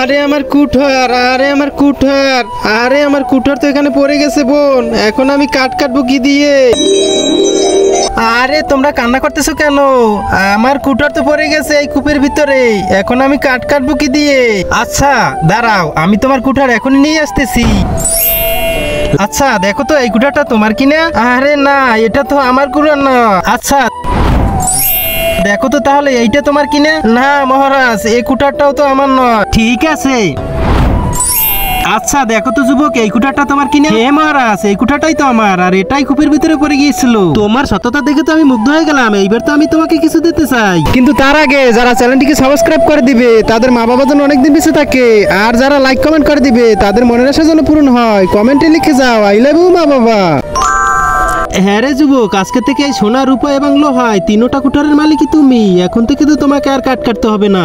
আরে আমার কুঠার, আরে আমার কুঠার, আরে আমার কুঠার তো এখানে পড়ে গেছে বোন। এখন আমি কাট কাটবো কি দিয়ে? আরে তোমরা কান্না করতেছো কেন? আমার কুঠার তো পড়ে গেছে এই কূপের ভিতরে। এখন আমি কাট কাটবো কি দিয়ে? আচ্ছা দাঁড়াও, আমি তোমার কুঠার এখনই নিয়ে আসতেছি। আচ্ছা দেখো তো এই কুঠারটা তোমার কিনা? আরে না, এটা তো আমার কুঠার না। আচ্ছা দেখো তো তাহলে এইটা তোমার কিনা? না মহারাজ, এই কুঠারটাও তো আমার নয়। ঠিক আছে, আচ্ছা দেখো তো যুবক, এই কুঠারটা তোমার কিনা? হে মহারাজ, এই কুঠারটাই তো আমার, আর এটাই কূপের ভিতরে পড়ে গিয়েছিল। তোমার সততা দেখে তো আমি মুগ্ধ হয়ে গেলাম। এইবার তো আমি তোমাকে কিছু দিতে চাই, কিন্তু তার আগে যারা চ্যানেলটিকে সাবস্ক্রাইব করে দিবে তাদের মা বাবা যেন অনেকদিন বেঁচে থাকে, আর যারা লাইক কমেন্ট করে দিবে তাদের মনের আশা যেন পূরণ হয়। কমেন্টে লিখে যাও আই লাভ ইউ মা বাবা। হ্যাঁ রে যুবক, আজকে থেকে এই সোনা রূপা এবং লোহায় তিনোটা কুঠারের মালিকই তুমি। এখন থেকে তো তোমাকে আর কাট কাটতে হবে না।